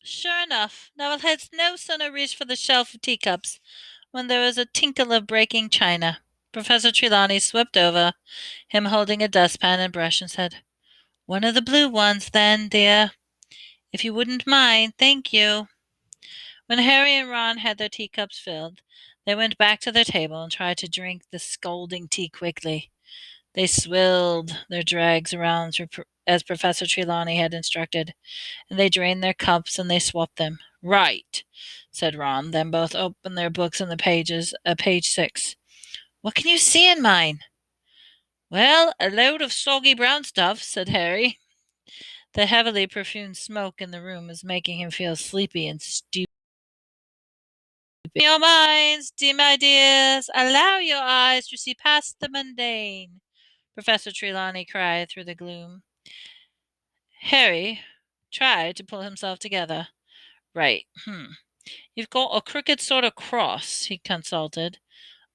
Sure enough, Neville had no sooner reached for the shelf of teacups when there was a tinkle of breaking china. Professor Trelawney swept over, him holding a dustpan and brush, and said, "One of the blue ones, then, dear. If you wouldn't mind, thank you." When Harry and Ron had their teacups filled, they went back to their table and tried to drink the scalding tea quickly. They swilled their dregs around as Professor Trelawney had instructed, and they drained their cups and they swapped them. "Right," said Ron. Then both opened their books on the pages, page 6. "What can you see in mine?" "Well, a load of soggy brown stuff," said Harry. The heavily perfumed smoke in the room was making him feel sleepy and stupid. "Open your minds, dear my dears. Allow your eyes to see past the mundane," Professor Trelawney cried through the gloom. Harry tried to pull himself together. "Right. You've got a crooked sort of cross," he consulted.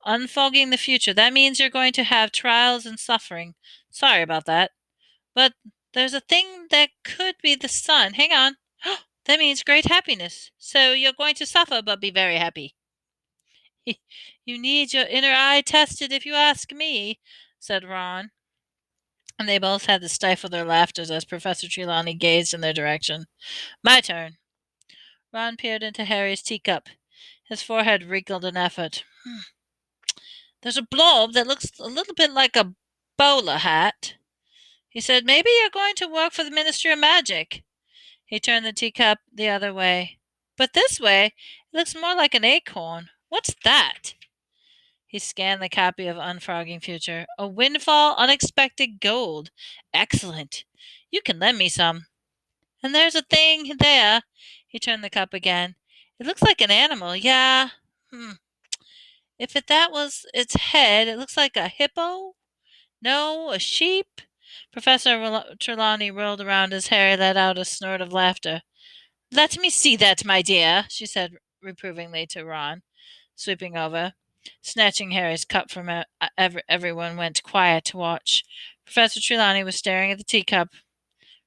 "Unfogging the future. That means you're going to have trials and suffering. Sorry about that. But there's a thing that could be the sun. Hang on. That means great happiness. So you're going to suffer but be very happy." "You need your inner eye tested, if you ask me," said Ron, and they both had to stifle their laughter as Professor Trelawney gazed in their direction. "My turn." Ron peered into Harry's teacup. His forehead wrinkled in effort. "There's a blob that looks a little bit like a bowler hat," he said. "Maybe you're going to work for the Ministry of Magic." He turned the teacup the other way. "But this way, it looks more like an acorn. What's that?" He scanned the copy of Unfrogging Future. "A windfall, unexpected gold. Excellent. You can lend me some. And there's a thing there." He turned the cup again. "It looks like an animal. Yeah. If that was its head, it looks like a hippo. No, a sheep." Professor Trelawney rolled around as Harry let out a snort of laughter. "Let me see that, my dear," she said reprovingly to Ron, sweeping over. Snatching Harry's cup from everyone went quiet to watch. Professor Trelawney was staring at the teacup,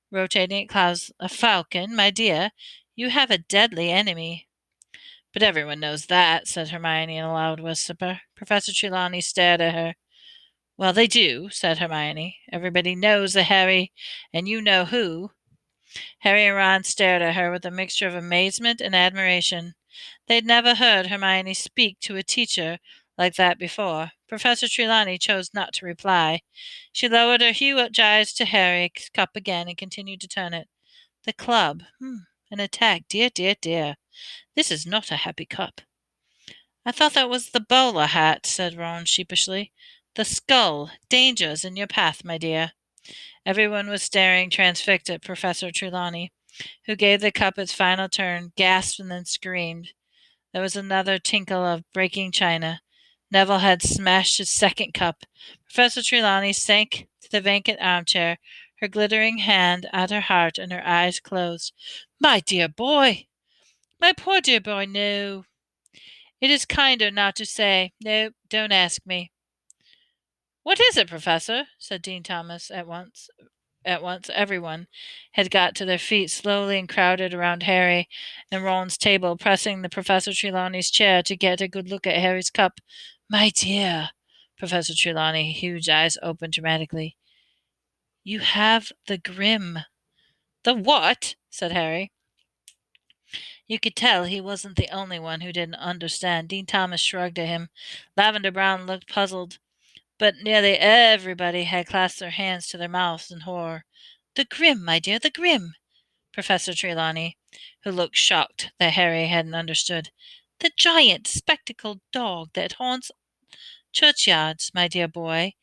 rotating it clouds. "A falcon, my dear. You have a deadly enemy." "But everyone knows that," said Hermione in a loud whisper. Professor Trelawney stared at her. "Well, they do," said Hermione. "Everybody knows that Harry, and you know who." Harry and Ron stared at her with a mixture of amazement and admiration. They'd never heard Hermione speak to a teacher like that before. Professor Trelawney chose not to reply. She lowered her huge eyes to Harry's cup again and continued to turn it. "The club. An attack. Dear, dear, dear. This is not a happy cup." "I thought that was the bowler hat," said Ron sheepishly. "The skull. Danger's in your path, my dear." Everyone was staring transfixed at Professor Trelawney, who gave the cup its final turn, gasped, and then screamed. There was another tinkle of breaking china. Neville had smashed his second cup. Professor Trelawney sank to the vacant armchair, her glittering hand at her heart and her eyes closed. "My dear boy! My poor dear boy, no. It is kinder not to say. No, don't ask me." "What is it, Professor?" said Dean Thomas at once. Everyone had got to their feet slowly and crowded around Harry and Ron's table, pressing the Professor Trelawney's chair to get a good look at Harry's cup. "My dear," Professor Trelawney, huge eyes opened dramatically, "you have the grim." "The what?" said Harry. You could tell he wasn't the only one who didn't understand. Dean Thomas shrugged at him. Lavender Brown looked puzzled, but nearly everybody had clasped their hands to their mouths in horror. "The grim, my dear, the grim." Professor Trelawney, who looked shocked that Harry hadn't understood. "The giant spectacled dog that haunts churchyards, my dear boy.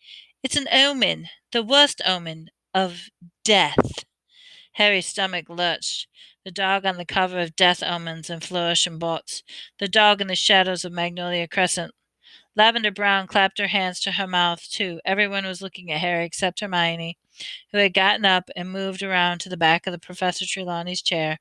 It's an omen, the worst omen of death." Harry's stomach lurched. The dog on the cover of Death Omens and Flourish and Bots. The dog in the shadows of Magnolia Crescent. Lavender Brown clapped her hands to her mouth, too. Everyone was looking at Harry except Hermione, who had gotten up and moved around to the back of the Professor Trelawney's chair.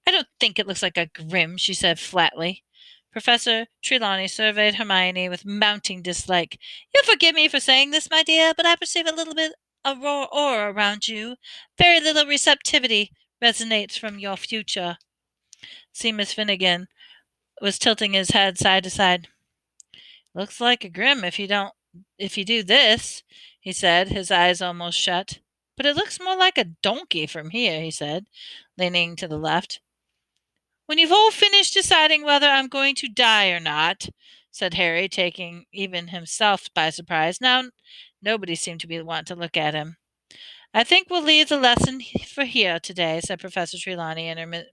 "I don't think it looks like a grim," she said flatly. Professor Trelawney surveyed Hermione with mounting dislike. "You'll forgive me for saying this, my dear, but I perceive a little bit of aura around you. Very little receptivity resonates from your future." Seamus Finnegan was tilting his head side to side. Looks like a grim if you do this, he said, his eyes almost shut. But it looks more like a donkey from here, he said, leaning to the left. When you've all finished deciding whether I'm going to die or not, said Harry, taking even himself by surprise. Now nobody seemed to be wanting to look at him. I think we'll leave the lesson for here today, said Professor Trelawney in her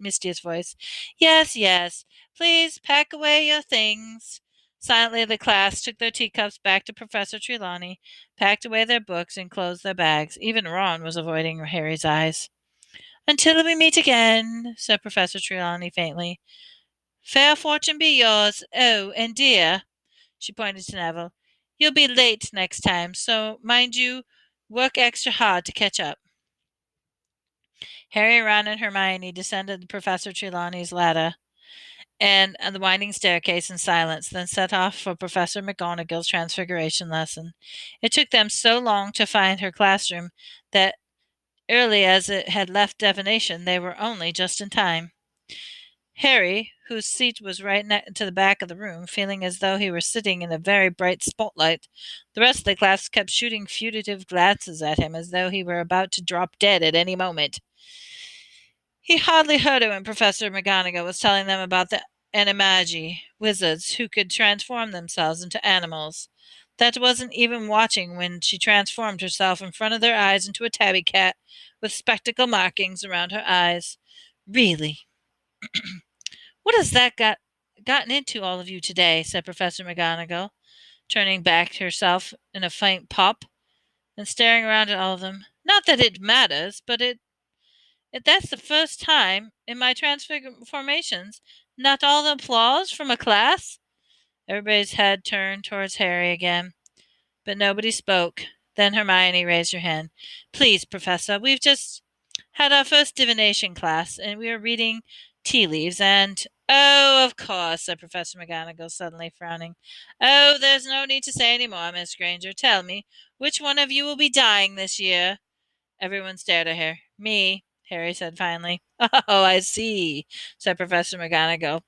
mistiest voice. Yes, yes. Please pack away your things. Silently, the class took their teacups back to Professor Trelawney, packed away their books, and closed their bags. Even Ron was avoiding Harry's eyes. Until we meet again, said Professor Trelawney faintly. Fair fortune be yours. Oh, and dear, she pointed to Neville, you'll be late next time, so mind you work extra hard to catch up. Harry, Ron, and Hermione descended Professor Trelawney's ladder and the winding staircase in silence, then set off for Professor McGonagall's transfiguration lesson. It took them so long to find her classroom that, early as it had left divination, they were only just in time. Harry, whose seat was right to the back of the room, feeling as though he were sitting in a very bright spotlight, the rest of the class kept shooting fugitive glances at him as though he were about to drop dead at any moment. He hardly heard it when Professor McGonagall was telling them about the animagi, wizards who could transform themselves into animals. That wasn't even watching when she transformed herself in front of their eyes into a tabby cat with spectacle markings around her eyes. Really, what has that gotten into all of you today? Said Professor McGonagall, turning back to herself in a faint pop and staring around at all of them. Not that it matters, but that's the first time in my transformations. Not all the applause from a class? Everybody's head turned towards Harry again, but nobody spoke. Then Hermione raised her hand. Please, Professor, we've just had our first divination class, and we are reading tea leaves, and oh, of course, said Professor McGonagall, suddenly frowning. Oh, there's no need to say any more, Miss Granger. Tell me, which one of you will be dying this year? Everyone stared at her. Me, Harry said finally. Oh, I see, said Professor McGonagall,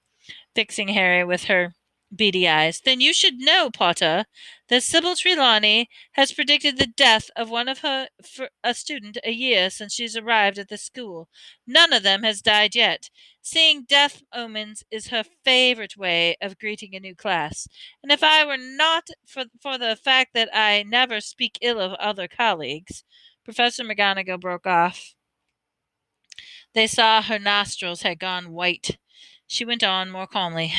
fixing Harry with her beady eyes. Then you should know, Potter, that Sybil Trelawney has predicted the death of one of her for a student a year since she's arrived at the school. None of them has died yet. Seeing death omens is her favorite way of greeting a new class. And if I were not for the fact that I never speak ill of other colleagues, Professor McGonagall broke off. They saw her nostrils had gone white. She went on more calmly.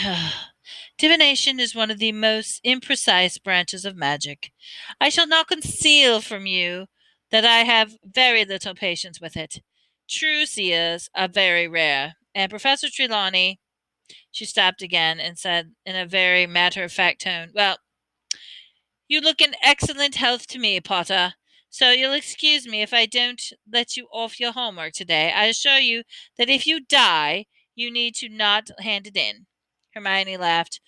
Divination is one of the most imprecise branches of magic. I shall not conceal from you that I have very little patience with it. True seers are very rare, and Professor Trelawney. She stopped again and said in a very matter of fact tone, well, you look in excellent health to me, Potter, so you'll excuse me if I don't let you off your homework today. I assure you that if you die, you need to not hand it in. Hermione laughed.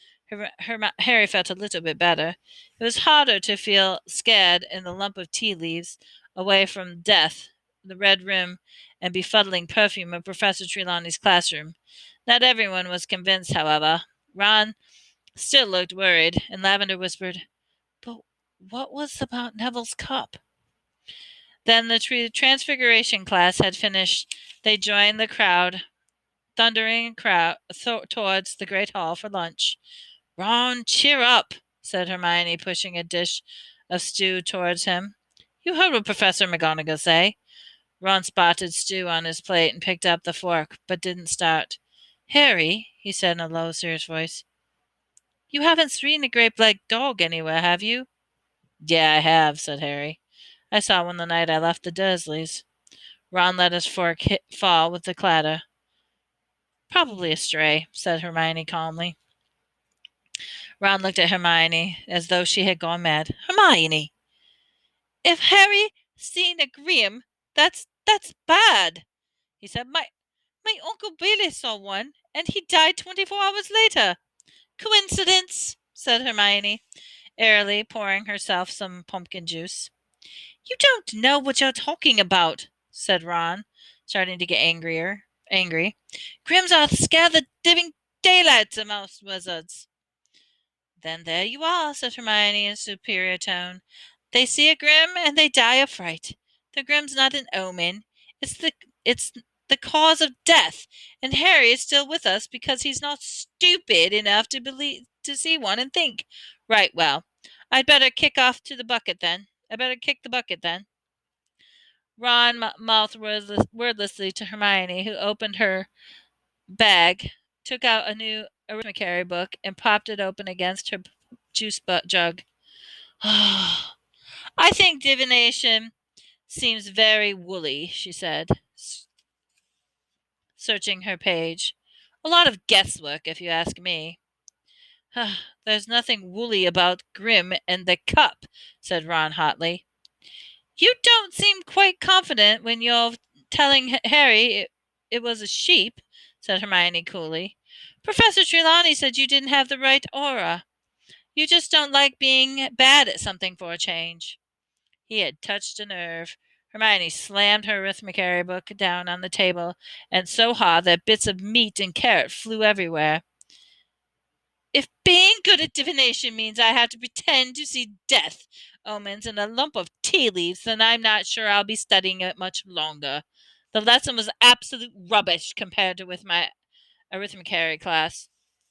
Harry felt a little bit better. It was harder to feel scared in the lump of tea leaves away from death, the red room, and befuddling perfume of Professor Trelawney's classroom. Not everyone was convinced, however. Ron still looked worried, and Lavender whispered, but what was about Neville's cup? Then the transfiguration class had finished. They joined the crowd, thundering towards the great hall for lunch. Ron, cheer up, said Hermione, pushing a dish of stew towards him. You heard what Professor McGonagall say. Ron spotted stew on his plate and picked up the fork, but didn't start. Harry, he said in a low, serious voice, you haven't seen a grape-legged dog anywhere, have you? Yeah, I have, said Harry. I saw one the night I left the Dursleys. Ron let his fork fall with a clatter. Probably a stray, said Hermione calmly. Ron looked at Hermione as though she had gone mad. Hermione! If Harry seen a Grimm, that's bad, he said. My Uncle Billy saw one, and he died 24 hours later. Coincidence, said Hermione, airily pouring herself some pumpkin juice. You don't know what you're talking about, said Ron, starting to get angrier. angry. Grims are scare the living daylights of most wizards. Then there you are, said Hermione in a superior tone. They see a Grim and they die of fright. The Grim's not an omen. It's the cause of death, and Harry is still with us because he's not stupid enough to see one and think. Right, well, I'd better kick off to the bucket then. I better kick the bucket then. Ron mouthed wordlessly to Hermione, who opened her bag, took out a new arithmetic book, and propped it open against her juice jug. I think divination seems very woolly, she said, searching her page. A lot of guesswork, if you ask me. There's nothing woolly about Grim and the cup, said Ron hotly. You don't seem quite confident when you're telling Harry it was a sheep, said Hermione coolly. Professor Trelawney said you didn't have the right aura. You just don't like being bad at something for a change. He had touched a nerve. Hermione slammed her arithmetic book down on the table, and so hard that bits of meat and carrot flew everywhere. If being good at divination means I have to pretend to see death, omens, and a lump of tea leaves, then I'm not sure I'll be studying it much longer. The lesson was absolute rubbish compared to with my arithmetic class.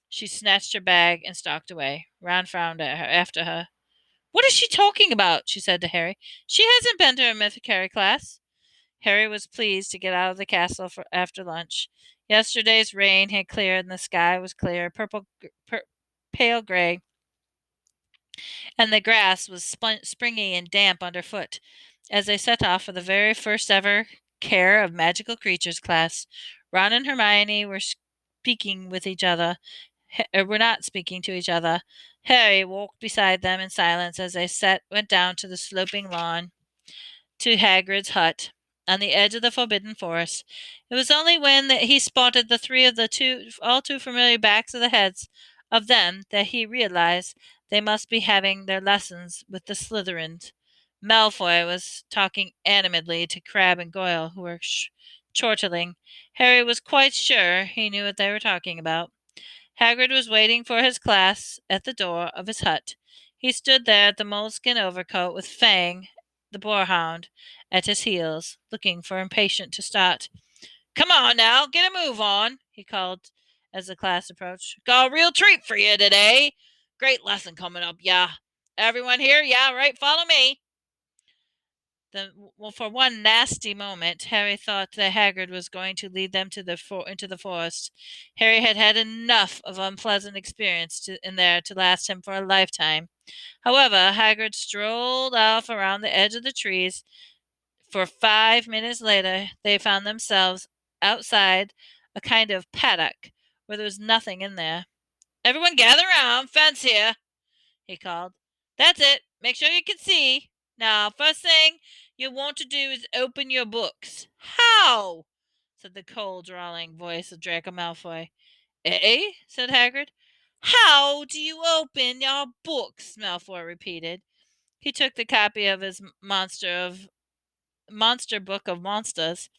She snatched her bag and stalked away. Ron frowned at her after her. What is she talking about? She said to Harry. She hasn't been to her arithmetic class. Harry was pleased to get out of the castle after lunch. Yesterday's rain had cleared and the sky was clear, pale gray, and the grass was springy and damp underfoot. As they set off for the very first ever Care of Magical Creatures class, Ron and Hermione were speaking with each other. Were not speaking to each other. Harry walked beside them in silence as they went down to the sloping lawn to Hagrid's hut on the edge of the forbidden forest. It was only when he spotted the three of the all too familiar backs of the heads of them that he realized they must be having their lessons with the Slytherins. Malfoy was talking animatedly to Crabbe and Goyle, who were chortling. Harry was quite sure he knew what they were talking about. Hagrid was waiting for his class at the door of his hut. He stood there at the moleskin overcoat with Fang, the boarhound, at his heels, looking for impatient to start. Come on now, get a move on, he called as the class approached. Got a real treat for you today. Great lesson coming up, yeah. Everyone here? Yeah, right, follow me. For one nasty moment, Harry thought that Hagrid was going to lead them into the forest. Harry had had enough of unpleasant experience in there to last him for a lifetime. However, Hagrid strolled off around the edge of the trees. For 5 minutes later, they found themselves outside a kind of paddock where there was nothing in there. Everyone gather round, fence here, he called. That's it. Make sure you can see. Now, first thing you want to do is open your books. How? Said the cold, drawling voice of Draco Malfoy. Eh? Said Hagrid. How do you open your books? Malfoy repeated. He took the copy of his monster book of monsters,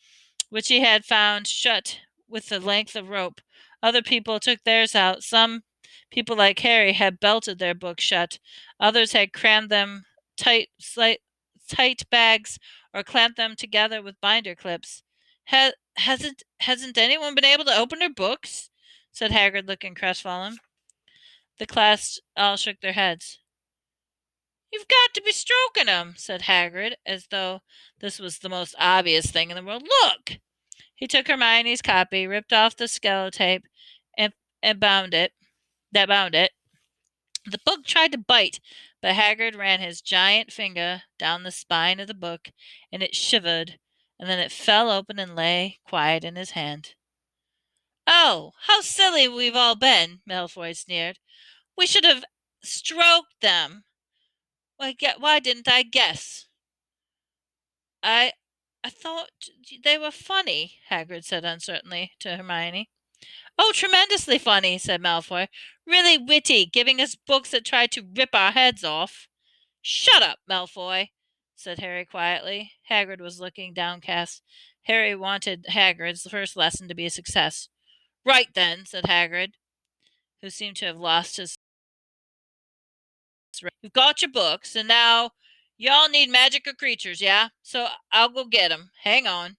which he had found shut with a length of rope. Other people took theirs out. Some people, like Harry, had belted their books shut. Others had crammed them tight bags or clamped them together with binder clips. Hasn't anyone been able to open their books? Said Hagrid, looking crestfallen. The class all shook their heads. You've got to be stroking 'em, said Hagrid, as though this was the most obvious thing in the world. Look! He took Hermione's copy, ripped off the scallotape, and, and bound it. That bound it. The book tried to bite, but Hagrid ran his giant finger down the spine of the book, and it shivered, and then it fell open and lay quiet in his hand. Oh, how silly we've all been, Malfoy sneered. We should have stroked them. Why didn't I guess? I I thought they were funny, Hagrid said uncertainly to Hermione. Oh, tremendously funny, said Malfoy. Really witty, giving us books that try to rip our heads off. Shut up, Malfoy, said Harry quietly. Hagrid was looking downcast. Harry wanted Hagrid's first lesson to be a success. Right then, said Hagrid, who seemed to have lost his. You've got your books, and now y'all need magical creatures, yeah? So I'll go get 'em. Hang on.